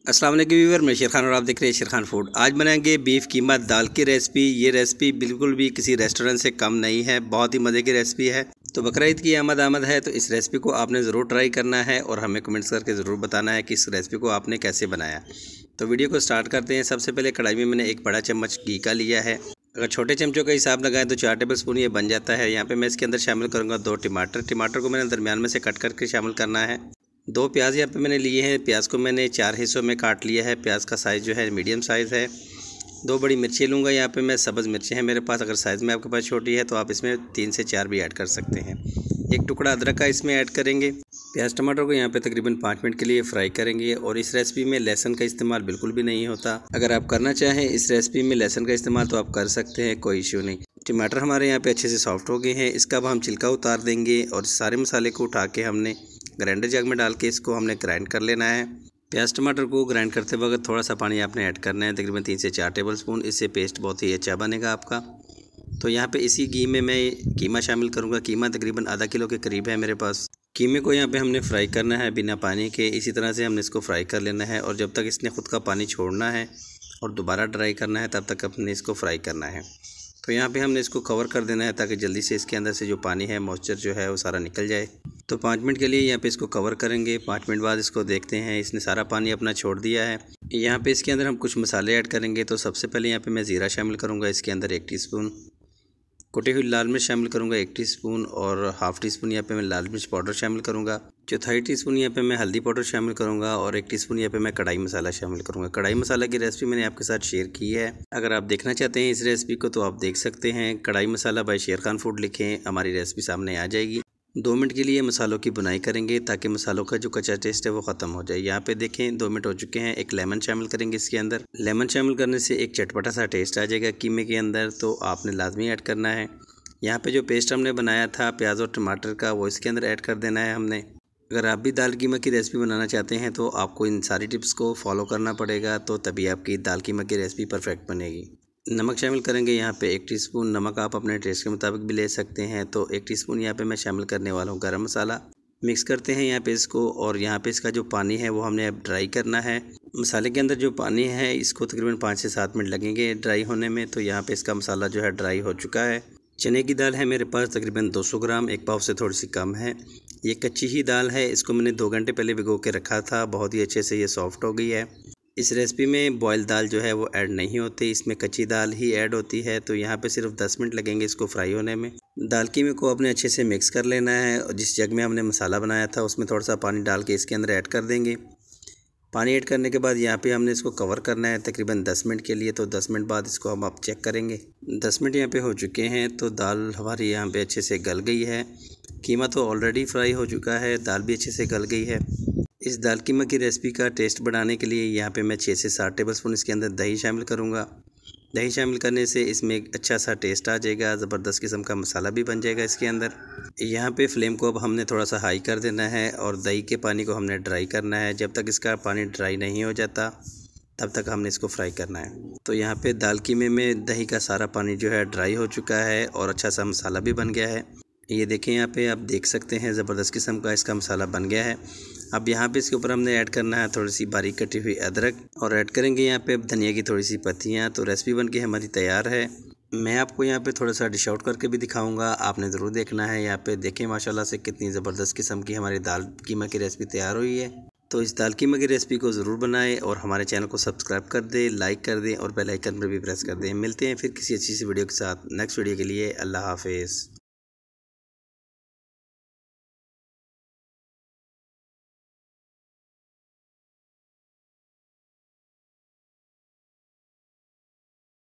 अस्सलाम वालेकुम व्यूअर, मैं शेर खान और आप देख रहे हैं शेर खान फूड। आज बनाएंगे बीफ कीमा दाल की रेसिपी। ये रेसिपी बिल्कुल भी किसी रेस्टोरेंट से कम नहीं है, बहुत ही मज़े की रेसिपी है। तो बकरा ईद की आमद है, तो इस रेसिपी को आपने ज़रूर ट्राई करना है और हमें कमेंट्स करके ज़रूर बताना है कि इस रेसिपी को आपने कैसे बनाया। तो वीडियो को स्टार्ट करते हैं। सबसे पहले कढ़ाई में मैंने एक बड़ा चम्मच घी का लिया है। अगर छोटे चमचों का हिसाब लगाएं तो 4 टेबल स्पून ये बन जाता है। यहाँ पे मैं इसके अंदर शामिल करूँगा 2 टमाटर को मैंने दरमियान में से कट करके शामिल करना है। 2 प्याज यहाँ पे मैंने लिए हैं। प्याज को मैंने 4 हिस्सों में काट लिया है। प्याज का साइज़ जो है मीडियम साइज़ है। 2 बड़ी मिर्ची लूँगा। यहाँ पे मैं सब्ज़ मिर्चें हैं मेरे पास। अगर साइज़ में आपके पास छोटी है तो आप इसमें 3 से 4 भी ऐड कर सकते हैं। 1 टुकड़ा अदरक का इसमें ऐड करेंगे। प्याज टमाटर को यहाँ पे तकरीबन 5 मिनट के लिए फ्राई करेंगे। और इस रेसिपी में लहसुन का इस्तेमाल बिल्कुल भी नहीं होता। अगर आप करना चाहें इस रेसिपी में लहसुन का इस्तेमाल तो आप कर सकते हैं, कोई इश्यू नहीं। टमाटर हमारे यहाँ पे अच्छे से सॉफ्ट हो गए हैं। इसका अब हम छिलका उतार देंगे और सारे मसाले को उठा के हमने ग्राइंडर जग में डाल के इसको हमने ग्राइंड कर लेना है। प्याज टमाटर को ग्राइंड करते वक्त थोड़ा सा पानी आपने ऐड करना है, तकरीबन 3 से 4 टेबल स्पून। इससे पेस्ट बहुत ही अच्छा बनेगा आपका। तो यहाँ पे इसी घी में मैं कीमा शामिल करूँगा। कीमा तकरीबन आधा किलो के करीब है मेरे पास। कीमे को यहाँ पे हमने फ्राई करना है बिना पानी के। इसी तरह से हमने इसको फ्राई कर लेना है और जब तक इसने ख़ुद का पानी छोड़ना है और दोबारा ड्राई करना है तब तक अपने इसको फ्राई करना है। तो यहाँ पे हमने इसको कवर कर देना है ताकि जल्दी से इसके अंदर से जो पानी है, मॉइस्चर जो है वो सारा निकल जाए। तो 5 मिनट के लिए यहाँ पे इसको कवर करेंगे। 5 मिनट बाद इसको देखते हैं, इसने सारा पानी अपना छोड़ दिया है। यहाँ पे इसके अंदर हम कुछ मसाले ऐड करेंगे। तो सबसे पहले यहाँ पे मैं ज़ीरा शामिल करूँगा। इसके अंदर 1 टीस्पून कुटी हुई लाल मिर्च शामिल करूँगा, 1 टीस्पून और हाफ़ टी स्पून यहाँ पे मैं लाल मिर्च पाउडर शामिल करूँगा। चौथाई टीस्पून यहाँ पे मैं हल्दी पाउडर शामिल करूँगा और 1 टीस्पून यहाँ पे मैं कढ़ाई मसाला शामिल करूँगा। कढ़ाई मसाला की रेसिपी मैंने आपके साथ शेयर की है। अगर आप देखना चाहते हैं इस रेसिपी को तो आप देख सकते हैं। कढ़ाई मसाला बाय शेर खान फूड लिखें, हमारी रेसिपी सामने आ जाएगी। 2 मिनट के लिए मसालों की बुनाई करेंगे ताकि मसालों का जो कच्चा टेस्ट है वो ख़त्म हो जाए। यहाँ पे देखें 2 मिनट हो चुके हैं। एक लेमन शामिल करेंगे इसके अंदर। लेमन शामिल करने से एक चटपटा सा टेस्ट आ जाएगा कीमे के अंदर, तो आपने लाजमी ऐड करना है। यहाँ पे जो पेस्ट हमने बनाया था प्याज और टमाटर का, वो इसके अंदर ऐड कर देना है हमने। अगर आप भी दाल कीमा की रेसिपी बनाना चाहते हैं तो आपको इन सारी टिप्स को फॉलो करना पड़ेगा, तो तभी आपकी दाल कीमा की रेसिपी परफेक्ट बनेगी। नमक शामिल करेंगे यहाँ पे 1 टीस्पून। नमक आप अपने टेस्ट के मुताबिक भी ले सकते हैं। तो 1 टीस्पून यहाँ पे मैं शामिल करने वाला हूँ गरम मसाला। मिक्स करते हैं यहाँ पे इसको और यहाँ पे इसका जो पानी है वो हमने अब ड्राई करना है। मसाले के अंदर जो पानी है इसको तकरीबन 5 से 7 मिनट लगेंगे ड्राई होने में। तो यहाँ पे इसका मसाला जो है ड्राई हो चुका है। चने की दाल है मेरे पास तकरीबन 200 ग्राम, 1 पाव से थोड़ी सी कम है। ये कच्ची ही दाल है। इसको मैंने 2 घंटे पहले भिगो के रखा था। बहुत ही अच्छे से ये सॉफ्ट हो गई है। इस रेसिपी में बॉयल दाल जो है वो ऐड नहीं होती, इसमें कच्ची दाल ही ऐड होती है। तो यहाँ पे सिर्फ 10 मिनट लगेंगे इसको फ्राई होने में। दाल कीमे को अपने अच्छे से मिक्स कर लेना है और जिस जग में हमने मसाला बनाया था उसमें थोड़ा सा पानी डाल के इसके अंदर ऐड कर देंगे। पानी ऐड करने के बाद यहाँ पे हमने इसको कवर करना है तकरीबन 10 मिनट के लिए। तो 10 मिनट बाद इसको हम आप चेक करेंगे। 10 मिनट यहाँ पे हो चुके हैं। तो दाल हमारी यहाँ पे अच्छे से गल गई है। कीमा तो ऑलरेडी फ्राई हो चुका है, दाल भी अच्छे से गल गई है। इस दाल कीमा की रेसिपी का टेस्ट बढ़ाने के लिए यहाँ पे मैं 6 से 7 टेबल स्पून इसके अंदर दही शामिल करूँगा। दही शामिल करने से इसमें एक अच्छा सा टेस्ट आ जाएगा, ज़बरदस्त किस्म का मसाला भी बन जाएगा इसके अंदर। यहाँ पे फ्लेम को अब हमने थोड़ा सा हाई कर देना है और दही के पानी को हमने ड्राई करना है। जब तक इसका पानी ड्राई नहीं हो जाता तब तक हमने इसको फ्राई करना है। तो यहाँ पे दाल कीमे में दही का सारा पानी जो है ड्राई हो चुका है और अच्छा सा मसाला भी बन गया है। ये देखें, यहाँ पे आप देख सकते हैं ज़बरदस्त किस्म का इसका मसाला बन गया है। अब यहाँ पे इसके ऊपर हमने ऐड करना है थोड़ी सी बारीक कटी हुई अदरक और ऐड करेंगे यहाँ पे धनिया की थोड़ी सी पत्तियाँ। तो रेसिपी बन के हमारी तैयार है। मैं आपको यहाँ पे थोड़ा सा डिश आउट करके भी दिखाऊंगा, आपने ज़रूर देखना है। यहाँ पे देखें माशाल्लाह से कितनी ज़बरदस्त किस्म की हमारी दाल कीमा की रेसिपी तैयार हुई है। तो इस दाल कीमा की रेसिपी को ज़रूर बनाएं और हमारे चैनल को सब्सक्राइब कर दें, लाइक कर दें और बेल आइकन पर भी प्रेस कर दें। मिलते हैं फिर किसी अच्छी सी वीडियो के साथ नेक्स्ट वीडियो के लिए। अल्लाह हाफिज़।